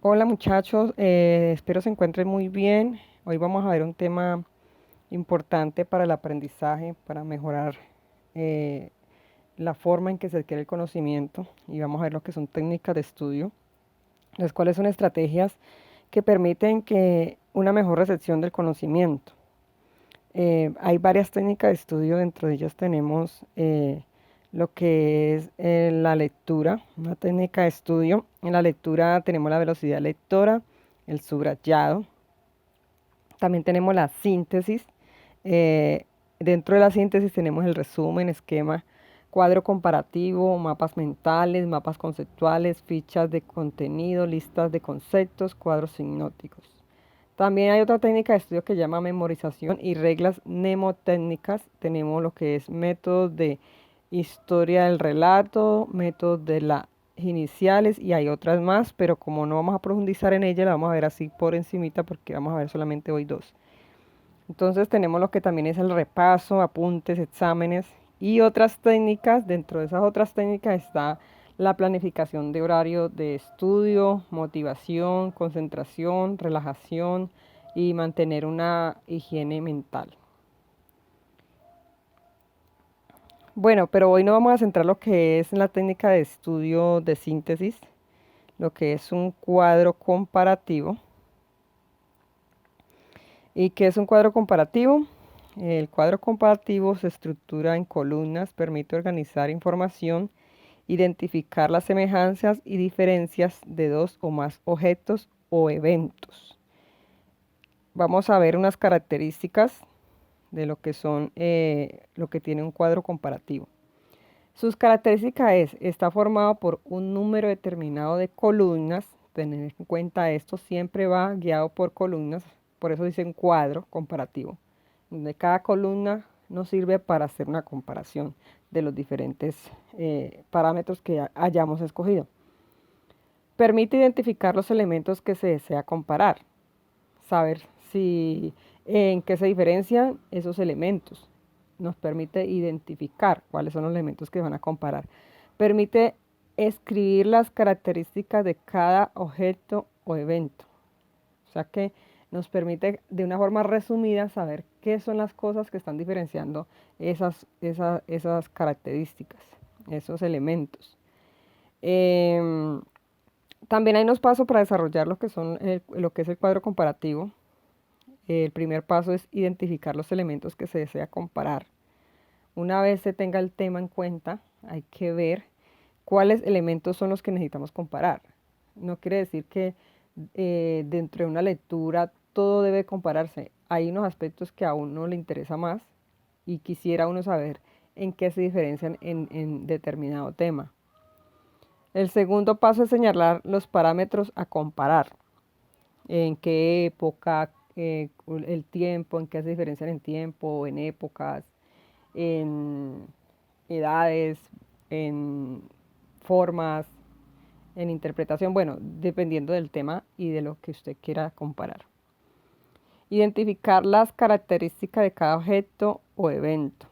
Hola muchachos, espero se encuentren muy bien. Hoy vamos a ver un tema importante para el aprendizaje, para mejorar eh, la forma en que se adquiere el conocimiento y vamos a ver lo que son técnicas de estudio, las cuales son estrategias que permiten que una mejor recepción del conocimiento. Hay varias técnicas de estudio, dentro de ellas tenemos lo que es la lectura, una técnica de estudio. En la lectura tenemos la velocidad lectora, el subrayado, también tenemos la síntesis. eh, Dentro de la síntesis tenemos el resumen, esquema, cuadro comparativo, mapas mentales, mapas conceptuales, fichas de contenido, listas de conceptos, cuadros sinópticos. También hay otra técnica de estudio que se llama memorización y reglas mnemotécnicas. Tenemos lo que es métodos de historia del relato, métodos de las iniciales y hay otras más, pero como no vamos a profundizar en ella, la vamos a ver así por encimita porque vamos a ver solamente hoy dos. Entonces tenemos lo que también es el repaso, apuntes, exámenes y otras técnicas. Dentro de esas otras técnicas está la planificación de horario de estudio, motivación, concentración, relajación y mantener una higiene mental. Bueno, pero hoy no vamos a centrar lo que es la técnica de estudio de síntesis, lo que es un cuadro comparativo. ¿Y qué es un cuadro comparativo? El cuadro comparativo se estructura en columnas, permite organizar información, identificar las semejanzas y diferencias de dos o más objetos o eventos. Vamos a ver unas características de lo que son, lo que tiene un cuadro comparativo. Sus características está formado por un número determinado de columnas. Tener en cuenta esto, siempre va guiado por columnas, por eso dicen cuadro comparativo, donde cada columna nos sirve para hacer una comparación de los diferentes parámetros que hayamos escogido. Permite identificar los elementos que se desea comparar, saber si en qué se diferencian esos elementos. Nos permite identificar cuáles son los elementos que van a comparar. Permite escribir las características de cada objeto o evento. O sea que nos permite de una forma resumida saber qué son las cosas que están diferenciando esas características, esos elementos. Em, También hay unos pasos para desarrollar lo que lo que es el cuadro comparativo. El primer paso es identificar los elementos que se desea comparar. Una vez se tenga el tema en cuenta, hay que ver cuáles elementos son los que necesitamos comparar. No quiere decir que dentro de una lectura todo debe compararse. Hay unos aspectos que a uno le interesa más y quisiera uno saber en qué se diferencian en determinado tema. El segundo paso es señalar los parámetros a comparar. En qué época, el tiempo, en qué se diferencian en tiempo, en épocas, en edades, en formas, en interpretación, bueno, dependiendo del tema y de lo que usted quiera comparar. Identificar las características de cada objeto o evento.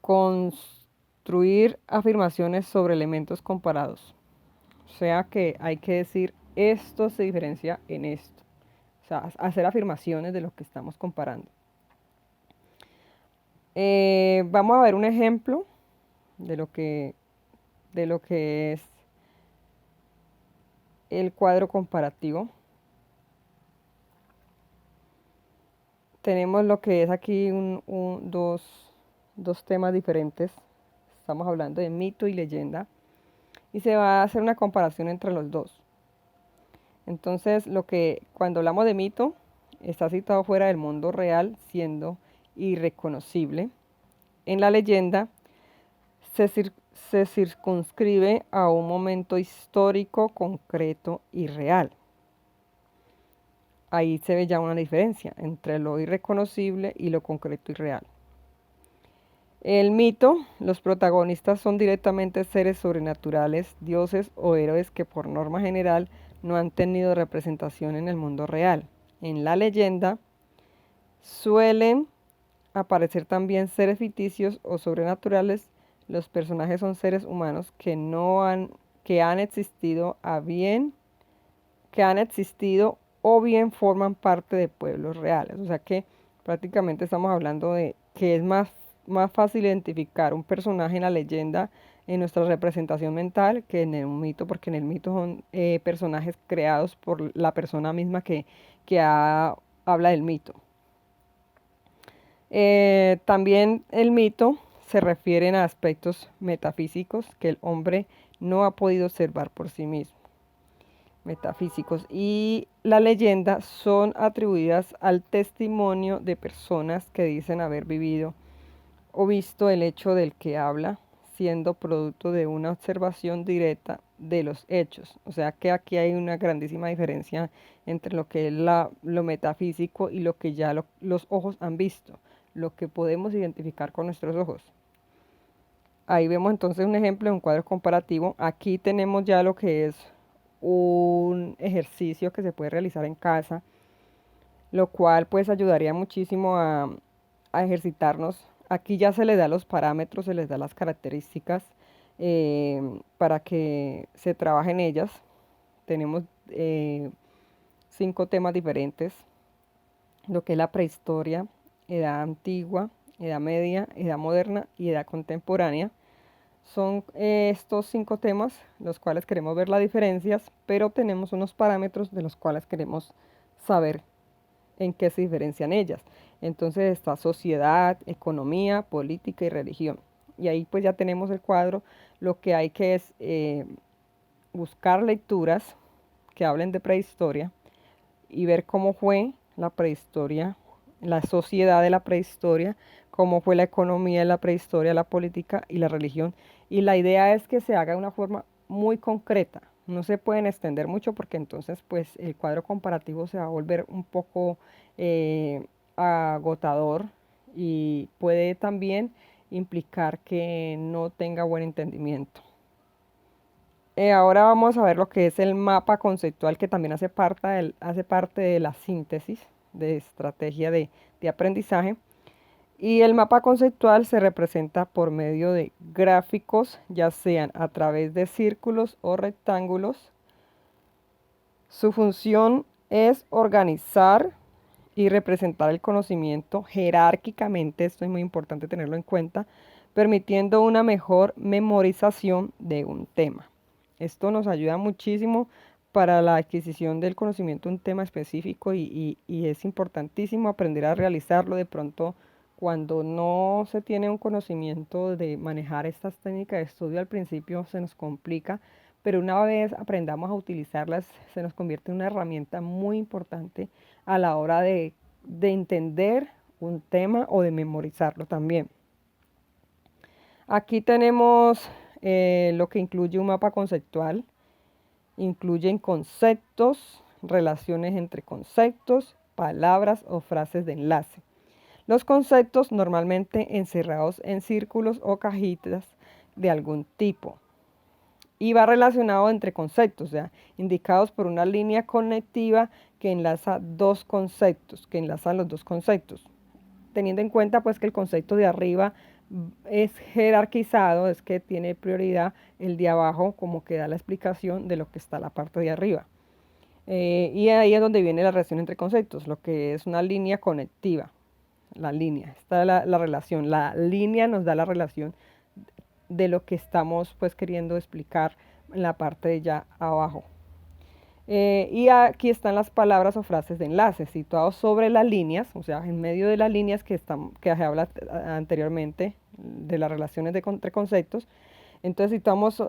Construir afirmaciones sobre elementos comparados. O sea que hay que decir esto se diferencia en esto. O sea, hacer afirmaciones de lo que estamos comparando. Vamos a ver un ejemplo de de lo que es el cuadro comparativo. Tenemos lo que es aquí dos temas diferentes. Estamos hablando de mito y leyenda. Y se va a hacer una comparación entre los dos. Entonces, cuando hablamos de mito, está situado fuera del mundo real, siendo irreconocible. En la leyenda se circunscribe a un momento histórico, concreto y real. Ahí se ve ya una diferencia entre lo irreconocible y lo concreto y real. El mito, los protagonistas son directamente seres sobrenaturales, dioses o héroes que por norma general no han tenido representación en el mundo real. En la leyenda suelen aparecer también seres ficticios o sobrenaturales. Los personajes son seres humanos que no han que han existido a bien, que han existido o bien forman parte de pueblos reales. O sea que prácticamente estamos hablando de que es más fácil identificar un personaje en la leyenda en nuestra representación mental que en un mito, porque en el mito son personajes creados por la persona misma que habla del mito. También el mito se refiere a aspectos metafísicos que el hombre no ha podido observar por sí mismo, metafísicos, y la leyenda son atribuidas al testimonio de personas que dicen haber vivido o visto el hecho del que habla, siendo producto de una observación directa de los hechos. O sea que aquí hay una grandísima diferencia entre lo que es lo metafísico y lo que ya los ojos han visto, lo que podemos identificar con nuestros ojos. Ahí vemos entonces un ejemplo de un cuadro comparativo. Aquí tenemos ya lo que es un ejercicio que se puede realizar en casa, lo cual pues ayudaría muchísimo a ejercitarnos. Aquí ya se le da los parámetros, se les da las características para que se trabajen ellas. Tenemos 5 temas diferentes, lo que es la prehistoria, edad antigua, edad media, edad moderna y edad contemporánea. Son estos 5 temas los cuales queremos ver las diferencias, pero tenemos unos parámetros de los cuales queremos saber en qué se diferencian ellas. Entonces está sociedad, economía, política y religión. Y ahí pues ya tenemos el cuadro. Lo que hay que es buscar lecturas que hablen de prehistoria y ver cómo fue la prehistoria, la sociedad de la prehistoria, cómo fue la economía de la prehistoria, la política y la religión. Y la idea es que se haga de una forma muy concreta. No se pueden extender mucho porque entonces pues el cuadro comparativo se va a volver un poco agotador y puede también implicar que no tenga buen entendimiento. Ahora vamos a ver lo que es el mapa conceptual, que también hace parte de la síntesis de estrategia de aprendizaje. Y el mapa conceptual se representa por medio de gráficos, ya sean a través de círculos o rectángulos. Su función es organizar y representar el conocimiento jerárquicamente, esto es muy importante tenerlo en cuenta, permitiendo una mejor memorización de un tema. Esto nos ayuda muchísimo para la adquisición del conocimiento de un tema específico y es importantísimo aprender a realizarlo. De pronto, cuando no se tiene un conocimiento de manejar estas técnicas de estudio al principio se nos complica, pero una vez aprendamos a utilizarlas se nos convierte en una herramienta muy importante a la hora de entender un tema o de memorizarlo también. Aquí tenemos lo que incluye un mapa conceptual. Incluyen conceptos, relaciones entre conceptos, palabras o frases de enlace. Los conceptos normalmente encerrados en círculos o cajitas de algún tipo. Y va relacionado entre conceptos, o sea, indicados por una línea conectiva que enlaza dos conceptos, que enlazan los dos conceptos. Teniendo en cuenta pues que el concepto de arriba es jerarquizado, es que tiene prioridad el de abajo, como que da la explicación de lo que está la parte de arriba. Y ahí es donde viene la relación entre conceptos, lo que es una línea conectiva. La línea, está la relación. La línea nos da la relación de lo que estamos pues queriendo explicar en la parte de ya abajo. Y aquí están las palabras o frases de enlace situados sobre las líneas, o sea, en medio de las líneas que se habla anteriormente de las relaciones entre conceptos. Entonces, si estamos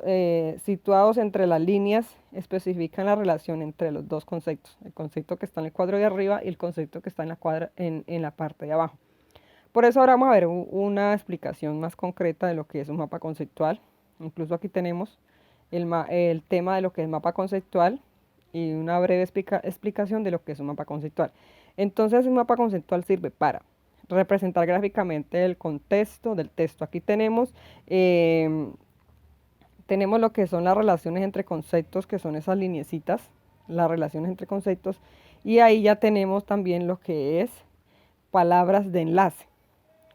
situados entre las líneas, especifican la relación entre los dos conceptos, el concepto que está en el cuadro de arriba y el concepto que está en la parte de abajo. Por eso ahora vamos a ver una explicación más concreta de lo que es un mapa conceptual. Incluso aquí tenemos el tema de lo que es mapa conceptual y una breve explicación de lo que es un mapa conceptual. Entonces, un mapa conceptual sirve para representar gráficamente el contexto del texto. Aquí tenemos lo que son las relaciones entre conceptos, que son esas lineecitas, las relaciones entre conceptos, y ahí ya tenemos también lo que es palabras de enlace,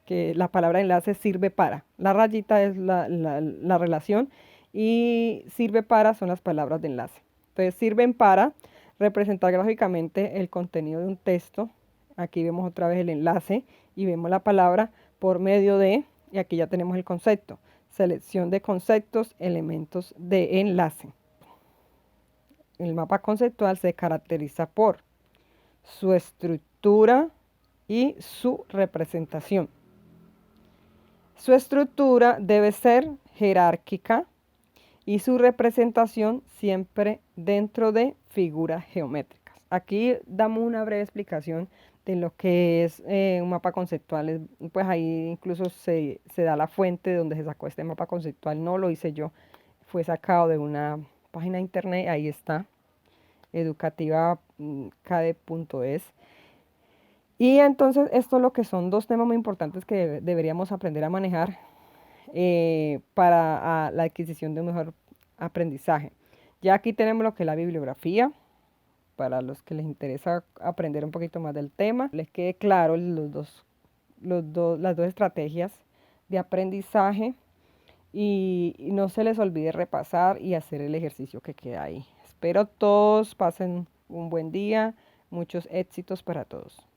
que la palabra de enlace sirve para, la rayita es la relación y sirve para son las palabras de enlace. Entonces sirven para representar gráficamente el contenido de un texto. Aquí vemos otra vez el enlace y vemos la palabra por medio de, y aquí ya tenemos el concepto, selección de conceptos, elementos de enlace. El mapa conceptual se caracteriza por su estructura y su representación. Su estructura debe ser jerárquica y su representación siempre dentro de figuras geométricas. Aquí damos una breve explicación de lo que es un mapa conceptual. Pues ahí incluso se da la fuente de donde se sacó este mapa conceptual. No lo hice yo, fue sacado de una página de internet, ahí está, educativacade.es. Y entonces esto es lo que son dos temas muy importantes que deberíamos aprender a manejar para la adquisición de un mejor aprendizaje. Ya aquí tenemos lo que es la bibliografía, para los que les interesa aprender un poquito más del tema, les quede claro las dos estrategias de aprendizaje y no se les olvide repasar y hacer el ejercicio que queda ahí. Espero todos pasen un buen día, muchos éxitos para todos.